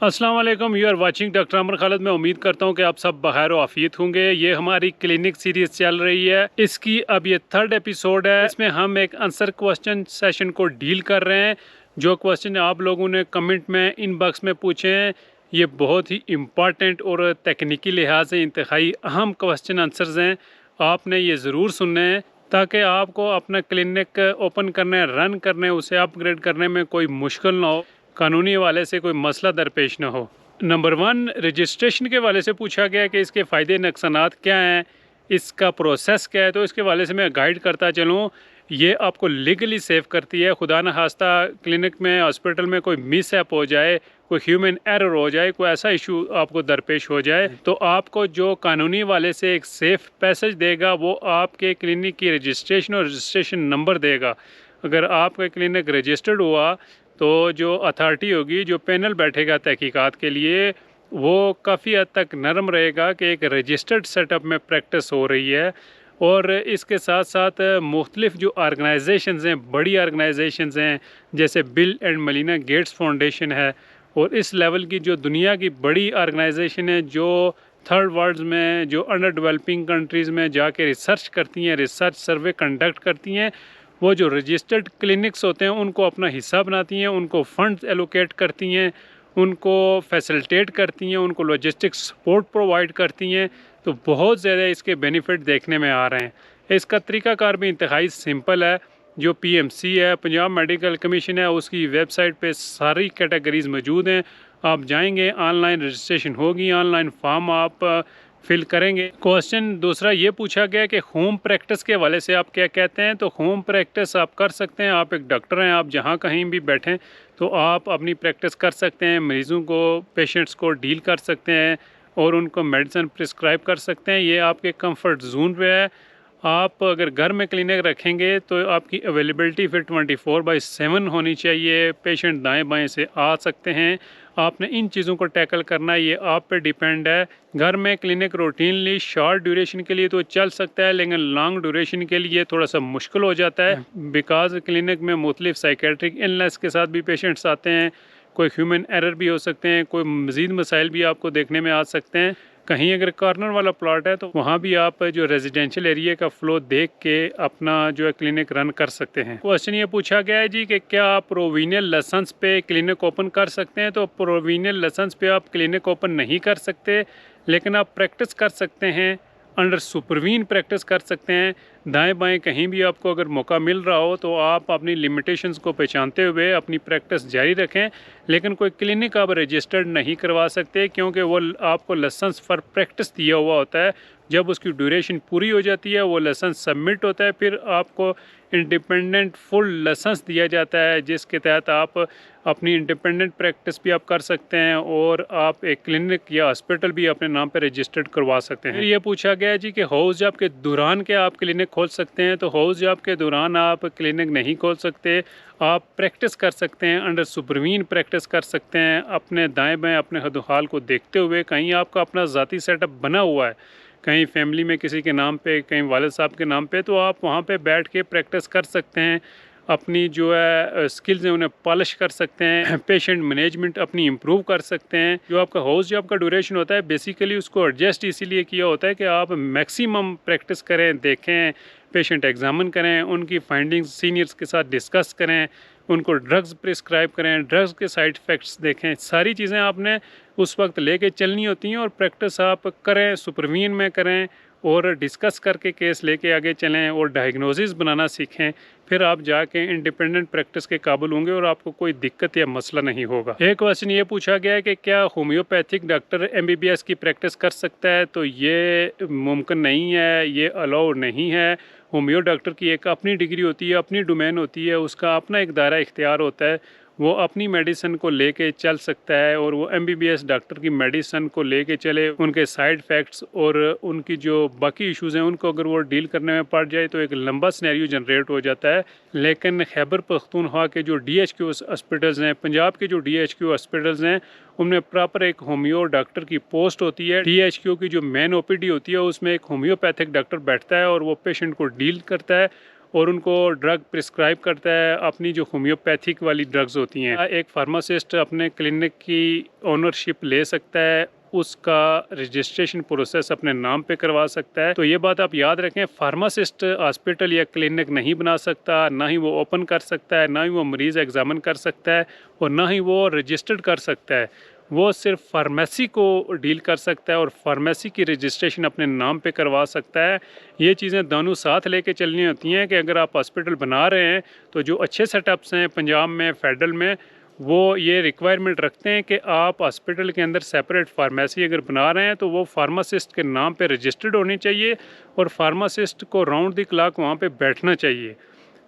अस्सलाम वालेकुम, you are watching doctor अमर खालिद। मैं उम्मीद करता हूँ कि आप सब बखैर आफियत होंगे। ये हमारी क्लिनिक सीरीज चल रही है, इसकी अब ये 3rd एपिसोड है। इसमें हम एक आंसर क्वेश्चन सेशन को डील कर रहे हैं। जो क्वेश्चन आप लोगों ने कमेंट में इनबॉक्स में पूछे हैं, ये बहुत ही इम्पॉर्टेंट और तकनीकी लिहाज से इंतहाई अहम क्वेश्चन आंसर्स हैं। आपने ये ज़रूर सुनने हैं ताकि आपको अपना क्लिनिक ओपन करने, रन करने, उसे अपग्रेड करने में कोई मुश्किल ना हो, कानूनी हवाले से कोई मसला दरपेश ना हो। नंबर 1, रजिस्ट्रेशन के हवाले से पूछा गया कि इसके फ़ायदे नुकसानात क्या हैं, इसका प्रोसेस क्या है। तो इसके हवाले से मैं गाइड करता चलूँ। ये आपको लीगली सेव करती है। खुदा न खास्ता क्लिनिक में, हॉस्पिटल में कोई मिसहैप हो जाए, कोई ह्यूमन एरर हो जाए, कोई ऐसा इशू आपको दरपेश हो जाए, तो आपको जो कानूनी वाले से एक सेफ पैसेज देगा वो आपके क्लिनिक की रजिस्ट्रेशन और रजिस्ट्रेशन नंबर देगा। अगर आपका क्लिनिक रजिस्टर्ड हुआ तो जो अथॉरिटी होगी, जो पैनल बैठेगा तहकीकात के लिए, वो काफ़ी हद तक नरम रहेगा कि एक रजिस्टर्ड सेटअप में प्रैक्टिस हो रही है। और इसके साथ साथ मुख्तलिफ जो ऑर्गेनाइजेशंस हैं, बड़ी ऑर्गेनाइजेशंस हैं, जैसे bill and Melinda Gates foundation है, और इस लेवल की जो दुनिया की बड़ी ऑर्गेनाइजेशन है, जो थर्ड वर्ल्ड में, जो अंडर डेवलपिंग कंट्रीज़ में जाके रिसर्च करती हैं, रिसर्च सर्वे कंडक्ट करती हैं, वो जो रजिस्टर्ड क्लिनिक्स होते हैं उनको अपना हिस्सा बनाती हैं, उनको फंड्स एलोकेट करती हैं, उनको फैसिलिटेट करती हैं, उनको लॉजिस्टिक्स सपोर्ट प्रोवाइड करती हैं। तो बहुत ज़्यादा इसके बेनिफिट देखने में आ रहे हैं। इसका तरीक़ाकार भी इंतहाई सिंपल है। जो PMC है, पंजाब मेडिकल कमीशन है, उसकी वेबसाइट पे सारी कैटेगरीज़ मौजूद हैं। आप जाएंगे, ऑनलाइन रजिस्ट्रेशन होगी, ऑनलाइन फॉर्म आप फिल करेंगे। क्वेश्चन दूसरा ये पूछा गया कि होम प्रैक्टिस के हवाले से आप क्या कहते हैं। तो होम प्रैक्टिस आप कर सकते हैं। आप एक डॉक्टर हैं, आप जहाँ कहीं भी बैठें तो आप अपनी प्रैक्टिस कर सकते हैं, मरीज़ों को, पेशेंट्स को डील कर सकते हैं और उनको मेडिसिन प्रिस्क्राइब कर सकते हैं। ये आपके कंफर्ट जोन पे है। आप अगर घर में क्लिनिक रखेंगे तो आपकी अवेलेबिलिटी फिर 24/7 होनी चाहिए। पेशेंट दाएं बाएं से आ सकते हैं। आपने इन चीज़ों को टैकल करना, ये आप पे डिपेंड है। घर में क्लिनिक रूटीनली शॉर्ट ड्यूरेशन के लिए तो चल सकता है, लेकिन लॉन्ग ड्यूरेशन के लिए थोड़ा सा मुश्किल हो जाता है, बिकॉज क्लिनिक में मुख्तलिफ साइकेट्रिक इलनेस के साथ भी पेशेंट्स आते हैं, कोई ह्यूमन एरर भी हो सकते हैं, कोई मज़ीद मसाइल भी आपको देखने में आ सकते हैं। कहीं अगर कॉर्नर वाला प्लॉट है तो वहाँ भी आप जो रेजिडेंशियल एरिया का फ्लो देख के अपना जो है क्लिनिक रन कर सकते हैं। क्वेश्चन ये पूछा गया है जी कि क्या आप प्रोविनियल लाइसेंस पे क्लिनिक ओपन कर सकते हैं। तो प्रोविनियल लाइसेंस पे आप क्लिनिक ओपन नहीं कर सकते, लेकिन आप प्रैक्टिस कर सकते हैं, अंडर सुपरवीन प्रैक्टिस कर सकते हैं। दाएं बाएं कहीं भी आपको अगर मौका मिल रहा हो तो आप अपनी लिमिटेशंस को पहचानते हुए अपनी प्रैक्टिस जारी रखें, लेकिन कोई क्लिनिक आप रजिस्टर्ड नहीं करवा सकते, क्योंकि वो आपको लाइसेंस फॉर प्रैक्टिस दिया हुआ होता है। जब उसकी ड्यूरेशन पूरी हो जाती है, वो लाइसेंस सबमिट होता है, फिर आपको इंडिपेंडेंट फुल लाइसेंस दिया जाता है, जिसके तहत आप अपनी इंडिपेंडेंट प्रैक्टिस भी आप कर सकते हैं और आप एक क्लिनिक या हॉस्पिटल भी अपने नाम पर रजिस्टर्ड करवा सकते हैं। फिर ये पूछा गया जी कि हाउस जॉब के दौरान क्या आप क्लिनिक खोल सकते हैं। तो हाउस जॉब के दौरान आप क्लिनिक नहीं खोल सकते। आप प्रैक्टिस कर सकते हैं, अंडर सुपरवीन प्रैक्टिस कर सकते हैं, अपने दाएं बाएं अपने हद-ओ-हाल को देखते हुए। कहीं आपका अपना ज़ाती सेटअप बना हुआ है, कहीं फैमिली में किसी के नाम पे, कहीं वालिद साहब के नाम पे, तो आप वहाँ पे बैठ के प्रैक्टिस कर सकते हैं। अपनी जो है स्किल्स हैं उन्हें पॉलिश कर सकते हैं, पेशेंट मैनेजमेंट अपनी इम्प्रूव कर सकते हैं। जो आपका हाउस जॉब का ड्यूरेशन होता है, बेसिकली उसको एडजस्ट इसीलिए किया होता है कि आप मैक्सिमम प्रैक्टिस करें, देखें, पेशेंट एग्जामिन करें, उनकी फाइंडिंग्स सीनियर्स के साथ डिस्कस करें, उनको ड्रग्स प्रिस्क्राइब करें, ड्रग्स के साइड इफ़ेक्ट्स देखें। सारी चीज़ें आपने उस वक्त लेके चलनी होती हैं और प्रैक्टिस आप करें, सुपरवीन में करें और डिस्कस करके केस लेके आगे चलें और डायग्नोसिस बनाना सीखें। फिर आप जाके इंडिपेंडेंट प्रैक्टिस के काबिल होंगे और आपको कोई दिक्कत या मसला नहीं होगा। एक क्वेश्चन ये पूछा गया है कि क्या होम्योपैथिक डॉक्टर MBBS की प्रैक्टिस कर सकता है। तो ये मुमकिन नहीं है, ये अलाउड नहीं है। होम्यो डॉक्टर की एक अपनी डिग्री होती है, अपनी डोमेन होती है, उसका अपना एक दायरा इख्तियार होता है। वो अपनी मेडिसिन को लेके चल सकता है और वो MBBS डॉक्टर की मेडिसिन को लेके चले, उनके साइड इफ़ेक्ट्स और उनकी जो बाकी इश्यूज़ हैं उनको अगर वो डील करने में पड़ जाए तो एक लंबा सिनेरियो जनरेट हो जाता है। लेकिन खैबर पख्तूनख्वा के जो DHQ हॉस्पिटल्स हैं, पंजाब के जो DHQ हॉस्पिटल्स हैं, उनमें प्रॉपर एक होम्यो डॉक्टर की पोस्ट होती है। DHQ की जो मेन OPD होती है उसमें एक होम्योपैथिक डॉक्टर बैठता है और वो पेशेंट को डील करता है और उनको ड्रग प्रिस्क्राइब करता है, अपनी जो होम्योपैथिक वाली ड्रग्स होती हैं। एक फार्मासिस्ट अपने क्लिनिक की ओनरशिप ले सकता है, उसका रजिस्ट्रेशन प्रोसेस अपने नाम पे करवा सकता है। तो ये बात आप याद रखें, फार्मासिस्ट हॉस्पिटल या क्लिनिक नहीं बना सकता, ना ही वो ओपन कर सकता है, ना ही वो मरीज़ एग्जामिन कर सकता है, और ना ही वो रजिस्टर्ड कर सकता है। वो सिर्फ फार्मेसी को डील कर सकता है और फार्मेसी की रजिस्ट्रेशन अपने नाम पे करवा सकता है। ये चीज़ें दोनों साथ लेके चलनी होती हैं कि अगर आप हॉस्पिटल बना रहे हैं तो जो अच्छे सेटअप्स हैं पंजाब में, फेडरल में, वो ये रिक्वायरमेंट रखते हैं कि आप हॉस्पिटल के अंदर सेपरेट फार्मेसी अगर बना रहे हैं तो वो फार्मासिस्ट के नाम पे रजिस्टर्ड होनी चाहिए और फार्मासिस्ट को राउंड द क्लॉक वहाँ पे बैठना चाहिए।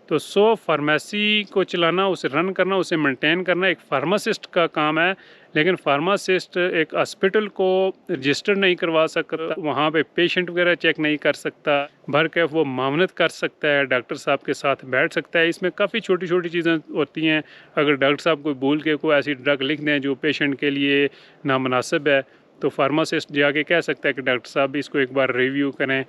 तो फार्मेसी को चलाना, उसे रन करना, उसे मेंटेन करना एक फार्मासिस्ट का काम है। लेकिन फार्मासिस्ट एक हॉस्पिटल को रजिस्टर नहीं करवा सकता, वहाँ पे पेशेंट वगैरह चेक नहीं कर सकता, भर के वो मामनत कर सकता है, डॉक्टर साहब के साथ बैठ सकता है। इसमें काफ़ी छोटी छोटी चीज़ें होती हैं। अगर डॉक्टर साहब कोई भूल के कोई ऐसी ड्रग लिख दें जो पेशेंट के लिए नामुनासिब है, तो फार्मासिस्ट जाके कह सकता है कि डॉक्टर साहब इसको एक बार रिव्यू करें।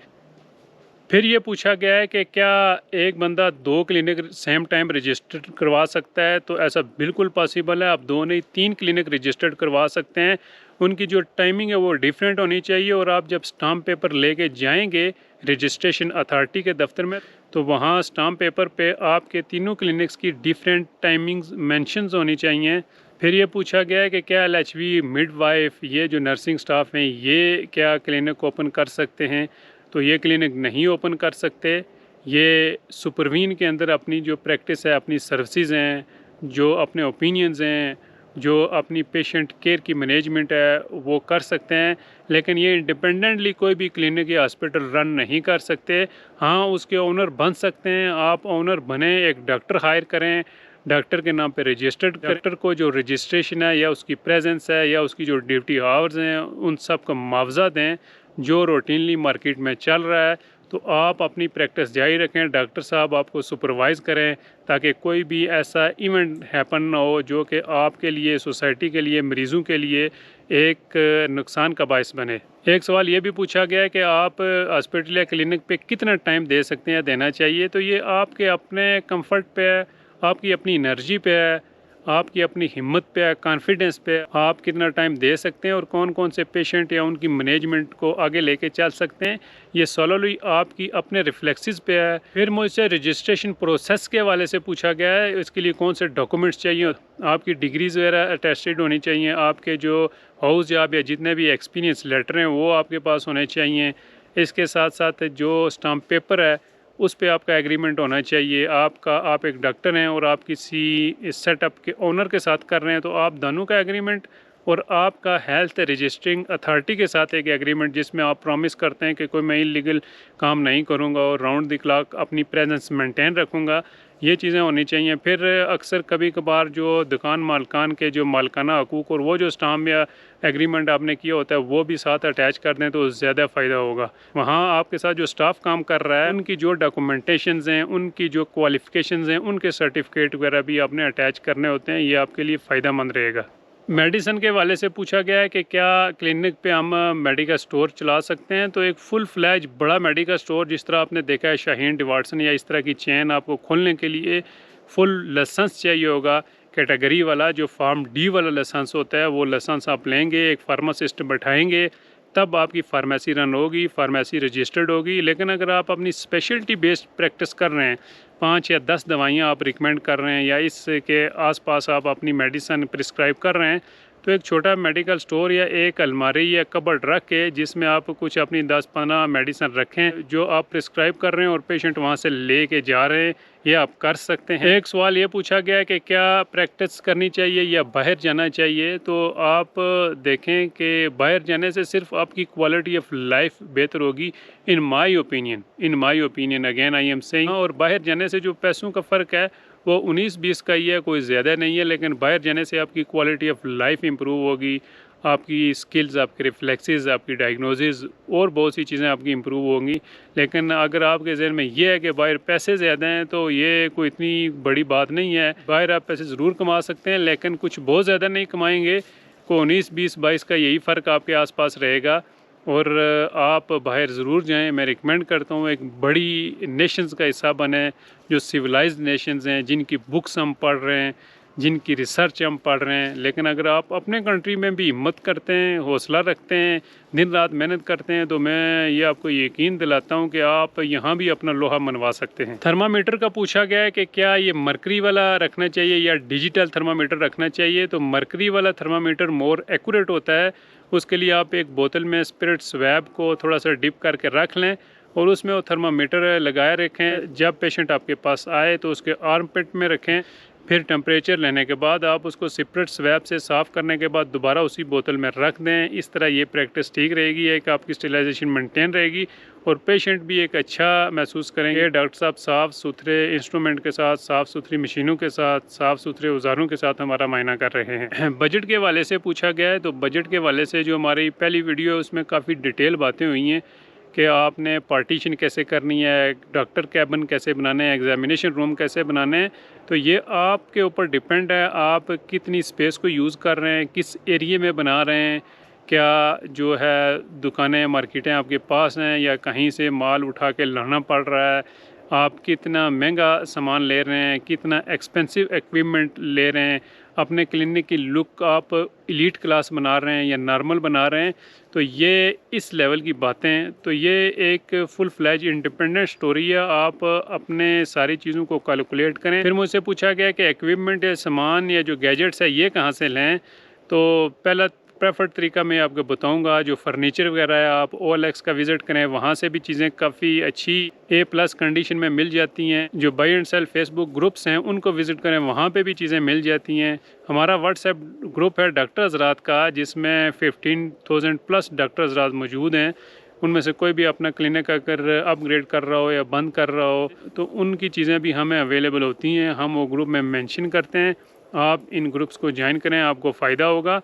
फिर ये पूछा गया है कि क्या एक बंदा 2 क्लिनिक सेम टाइम रजिस्टर्ड करवा सकता है? तो ऐसा बिल्कुल पॉसिबल है, आप 2 नहीं 3 क्लिनिक रजिस्टर्ड करवा सकते हैं। उनकी जो टाइमिंग है वो डिफरेंट होनी चाहिए, और आप जब स्टाम्प पेपर लेके जाएंगे रजिस्ट्रेशन अथॉरिटी के दफ्तर में, तो वहाँ स्टाम्प पेपर पे आपके तीनों क्लिनिक्स की डिफरेंट टाइमिंग्स मेंशंस होनी चाहिए। फिर ये पूछा गया है कि क्या LHV, मिडवाइफ, ये जो नर्सिंग स्टाफ हैं, ये क्या क्लिनिक ओपन कर सकते हैं? तो ये क्लिनिक नहीं ओपन कर सकते। ये सुपरवीन के अंदर अपनी जो प्रैक्टिस है, अपनी सर्विसेज हैं, जो अपने ओपिनियंस हैं, जो अपनी पेशेंट केयर की मैनेजमेंट है, वो कर सकते हैं। लेकिन ये इंडिपेंडेंटली कोई भी क्लिनिक या हॉस्पिटल रन नहीं कर सकते। हाँ, उसके ओनर बन सकते हैं। आप ओनर बने, एक डॉक्टर हायर करें, डॉक्टर के नाम पे रजिस्टर्ड डॉक्टर को जो रजिस्ट्रेशन है या उसकी प्रेजेंस है या उसकी जो ड्यूटी आवर्स हैं, उन सब का मुआवजा दें जो रूटीनली मार्केट में चल रहा है। तो आप अपनी प्रैक्टिस जारी रखें, डॉक्टर साहब आपको सुपरवाइज़ करें, ताकि कोई भी ऐसा इवेंट हैपन ना हो जो कि आपके लिए, सोसाइटी के लिए, मरीज़ों के लिए एक नुकसान का बायस बने। एक सवाल ये भी पूछा गया है कि आप हॉस्पिटल या क्लिनिक पे कितना टाइम दे सकते हैं, देना चाहिए। तो ये आपके अपने कंफर्ट पे है, आपकी अपनी एनर्जी पे है, आपकी अपनी हिम्मत पे है, कॉन्फिडेंस पे आप कितना टाइम दे सकते हैं और कौन कौन से पेशेंट या उनकी मैनेजमेंट को आगे लेके चल सकते हैं। ये सोलोली आपकी अपने रिफ्लेक्सेस पे है। फिर मुझसे रजिस्ट्रेशन प्रोसेस के हवाले से पूछा गया है, इसके लिए कौन से डॉक्यूमेंट्स चाहिए। आपकी डिग्रीज़ वगैरह अटेस्टेड होनी चाहिए, आपके जो हाउस जॉब या जितने भी एक्सपीरियंस लेटर हैं वो आपके पास होने चाहिए। इसके साथ साथ जो स्टाम्प पेपर है उस पे आपका एग्रीमेंट होना चाहिए। आप एक डॉक्टर हैं और आप किसी इस सेटअप के ओनर के साथ कर रहे हैं, तो आप दोनों का एग्रीमेंट और आपका हेल्थ रजिस्टरिंग अथॉरिटी के साथ एक एग्रीमेंट जिसमें आप प्रॉमिस करते हैं कि कोई मैं इलीगल काम नहीं करूंगा और राउंड द क्लॉक अपनी प्रेजेंस मेंटेन रखूंगा, ये चीज़ें होनी चाहिए। फिर अक्सर कभी कभार जो दुकान मालकान के जो मालकाना हकूक़ और वो जो स्टाम्प या एग्रीमेंट आपने किया होता है वो भी साथ अटैच कर दें तो ज़्यादा फ़ायदा होगा। वहाँ आपके साथ जो स्टाफ काम कर रहा है उनकी जो डॉक्यूमेंटेशंस हैं, उनकी जो क्वालिफ़िकेशंस हैं, उनके सर्टिफिकेट वगैरह भी आपने अटैच करने होते हैं। ये आपके लिए फ़ायदा मंद रहेगा। मेडिसिन के वाले से पूछा गया है कि क्या क्लिनिक पे हम मेडिकल स्टोर चला सकते हैं। तो एक फुल फ्लैज बड़ा मेडिकल स्टोर जिस तरह आपने देखा है शाहीन डिवाटसन या इस तरह की चेन, आपको खोलने के लिए फुल लाइसेंस चाहिए होगा। कैटेगरी वाला जो फार्म D वाला लाइसेंस होता है वो लाइसेंस आप लेंगे, एक फार्मासिस्ट बैठाएंगे, तब आपकी फार्मेसी रन होगी, फार्मेसी रजिस्टर्ड होगी। लेकिन अगर आप अपनी स्पेशलिटी बेस्ड प्रैक्टिस कर रहे हैं, 5 या 10 दवाइयाँ आप रिकमेंड कर रहे हैं या इसके आसपास आप अपनी मेडिसिन प्रिस्क्राइब कर रहे हैं, तो एक छोटा मेडिकल स्टोर या एक अलमारी या कबर्ड रख के जिसमें आप कुछ अपनी 10-15 मेडिसिन रखें जो आप प्रिस्क्राइब कर रहे हैं और पेशेंट वहाँ से ले के जा रहे हैं, ये आप कर सकते हैं। एक सवाल ये पूछा गया है कि क्या प्रैक्टिस करनी चाहिए या बाहर जाना चाहिए। तो आप देखें कि बाहर जाने से सिर्फ आपकी क्वालिटी ऑफ लाइफ बेहतर होगी, in my opinion again I am saying. और बाहर जाने से जो पैसों का फ़र्क है वो 19-20 का ही है, कोई ज़्यादा नहीं है। लेकिन बाहर जाने से आपकी क्वालिटी ऑफ लाइफ इम्प्रूव होगी, आपकी स्किल्स, आपके रिफ्लेक्सेस, आपकी डायग्नोसिस और बहुत सी चीज़ें आपकी इम्प्रूव होंगी। लेकिन अगर आपके जहन में ये है कि बाहर पैसे ज़्यादा हैं तो ये कोई इतनी बड़ी बात नहीं है। बाहर आप पैसे ज़रूर कमा सकते हैं लेकिन कुछ बहुत ज़्यादा नहीं कमाएंगे। को 19-20-22 का यही फ़र्क आपके आसपास रहेगा। और आप बाहर ज़रूर जाएं। मैं रिकमेंड करता हूँ, एक बड़ी नेशंस का हिस्सा बने, जो सिविलाइज्ड नेशंस हैं, जिनकी बुक्स हम पढ़ रहे हैं, जिनकी रिसर्च हम पढ़ रहे हैं। लेकिन अगर आप अपने कंट्री में भी हिम्मत करते हैं, हौसला रखते हैं, दिन रात मेहनत करते हैं, तो मैं ये आपको यकीन दिलाता हूँ कि आप यहाँ भी अपना लोहा मनवा सकते हैं। थर्मामीटर का पूछा गया है कि क्या ये मरकरी वाला रखना चाहिए या डिजिटल थर्मामीटर रखना चाहिए। तो मरकरी वाला थर्मामीटर मोर एक्यूरेट होता है। उसके लिए आप एक बोतल में स्पिरिट स्वैब को थोड़ा सा डिप करके रख लें और उसमें वो थर्मामीटर लगाए रखें। जब पेशेंट आपके पास आए तो उसके आर्म पिट में रखें। फिर टेम्परेचर लेने के बाद आप उसको स्पिरिट स्वैब से साफ़ करने के बाद दोबारा उसी बोतल में रख दें। इस तरह ये प्रैक्टिस ठीक रहेगी, एक आपकी स्टेलाइजेशन मेंटेन रहेगी और पेशेंट भी एक अच्छा महसूस करेंगे। डॉक्टर साहब साफ़ सुथरे इंस्ट्रूमेंट के साथ, साफ़ सुथरी मशीनों के साथ, साफ़ सुथरे औजारों के साथ हमारा मायना कर रहे हैं। बजट के हवाले से पूछा गया है, तो बजट के हवाले से जो हमारी पहली वीडियो है उसमें काफ़ी डिटेल बातें हुई हैं कि आपने पार्टीशन कैसे करनी है, डॉक्टर कैबिन कैसे बनाने हैं, एग्जामिनेशन रूम कैसे बनाने हैं। तो ये आपके ऊपर डिपेंड है, आप कितनी स्पेस को यूज़ कर रहे हैं, किस एरिए में बना रहे हैं, क्या जो है दुकानें मार्केटें आपके पास हैं या कहीं से माल उठा के लाना पड़ रहा है, आप कितना महंगा सामान ले रहे हैं, कितना एक्सपेंसिव इक्विपमेंट ले रहे हैं, अपने क्लिनिक की लुक आप एलीट क्लास बना रहे हैं या नॉर्मल बना रहे हैं। तो ये इस लेवल की बातें, तो ये एक फुल फ्लैज इंडिपेंडेंट स्टोरी है। आप अपने सारी चीज़ों को कैलकुलेट करें। फिर मुझसे पूछा गया कि इक्विपमेंट या सामान या जो गैजेट्स है ये कहाँ से लें। तो पहला प्रेफर्ड तरीका मैं आपको बताऊंगा, जो फर्नीचर वगैरह है आप OLX का विज़िट करें, वहाँ से भी चीज़ें काफ़ी अच्छी A+ कंडीशन में मिल जाती हैं। जो buy and sell Facebook groups हैं उनको विज़िट करें, वहाँ पे भी चीज़ें मिल जाती हैं। हमारा व्हाट्सएप ग्रुप है डॉक्टर हज़रात का, जिसमें 15,000+ डॉक्टर हज़रात मौजूद हैं। उनमें से कोई भी अपना क्लिनिक अगर अपग्रेड कर रहा हो या बंद कर रहा हो तो उनकी चीज़ें भी हमें अवेलेबल होती हैं, हम वो ग्रुप में मेंशन करते हैं। आप इन ग्रुप्स को ज्वाइन करें, आपको फ़ायदा होगा।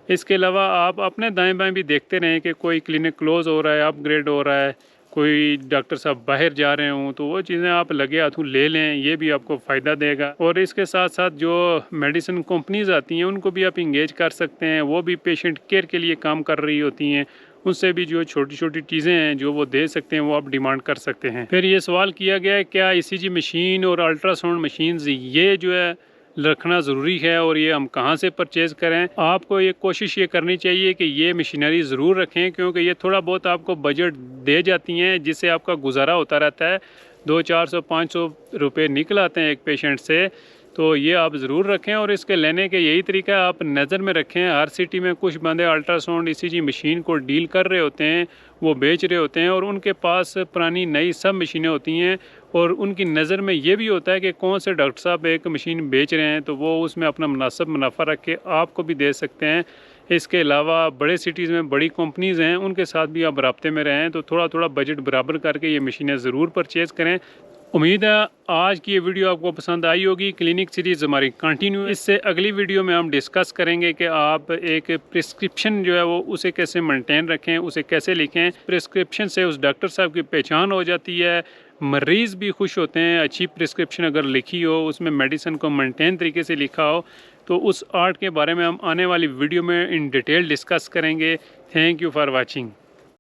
इसके अलावा आप अपने दाएं बाएं भी देखते रहें कि कोई क्लिनिक क्लोज़ हो रहा है, अपग्रेड हो रहा है, कोई डॉक्टर साहब बाहर जा रहे हों, तो वो चीज़ें आप लगे हाथों ले लें, ये भी आपको फ़ायदा देगा। और इसके साथ साथ जो मेडिसिन कंपनीज़ आती हैं उनको भी आप इंगेज कर सकते हैं, वो भी पेशेंट केयर के लिए काम कर रही होती हैं। उनसे भी जो छोटी छोटी चीज़ें हैं जो वो दे सकते हैं वो आप डिमांड कर सकते हैं। फिर ये सवाल किया गया है क्या ECG मशीन और अल्ट्रासाउंड मशीन्स ये जो है रखना ज़रूरी है और ये हम कहाँ से परचेज़ करें। आपको ये कोशिश ये करनी चाहिए कि ये मशीनरी ज़रूर रखें, क्योंकि ये थोड़ा बहुत आपको बजट दे जाती हैं जिससे आपका गुजारा होता रहता है। 200-400-500 रुपये निकल आते हैं एक पेशेंट से, तो ये आप ज़रूर रखें। और इसके लेने के यही तरीका है, आप नज़र में रखें। हर सिटी में कुछ बंदे अल्ट्रासाउंड ECG मशीन को डील कर रहे होते हैं, वो बेच रहे होते हैं और उनके पास पुरानी नई सब मशीनें होती हैं और उनकी नज़र में ये भी होता है कि कौन से डॉक्टर साहब एक मशीन बेच रहे हैं, तो वो उसमें अपना मुनासिब मुनाफा रख के आपको भी दे सकते हैं। इसके अलावा बड़े सिटीज़ में बड़ी कंपनीज़ हैं, उनके साथ भी आप राब्ते में रहें, तो थोड़ा थोड़ा बजट बराबर करके ये मशीनें ज़रूर परचेज़ करें। उम्मीद है आज की ये वीडियो आपको पसंद आई होगी। क्लिनिक सीरीज़ हमारी कंटिन्यू, इससे अगली वीडियो में हम डिस्कस करेंगे कि आप एक प्रिस्क्रिप्शन जो है वो उसे कैसे मेंटेन रखें, उसे कैसे लिखें। प्रिस्क्रिप्शन से उस डॉक्टर साहब की पहचान हो जाती है, मरीज़ भी खुश होते हैं। अच्छी प्रिस्क्रिप्शन अगर लिखी हो, उसमें मेडिसिन को मेंटेन तरीके से लिखा हो, तो उस आर्ट के बारे में हम आने वाली वीडियो में इन डिटेल डिस्कस करेंगे। Thank you for watching.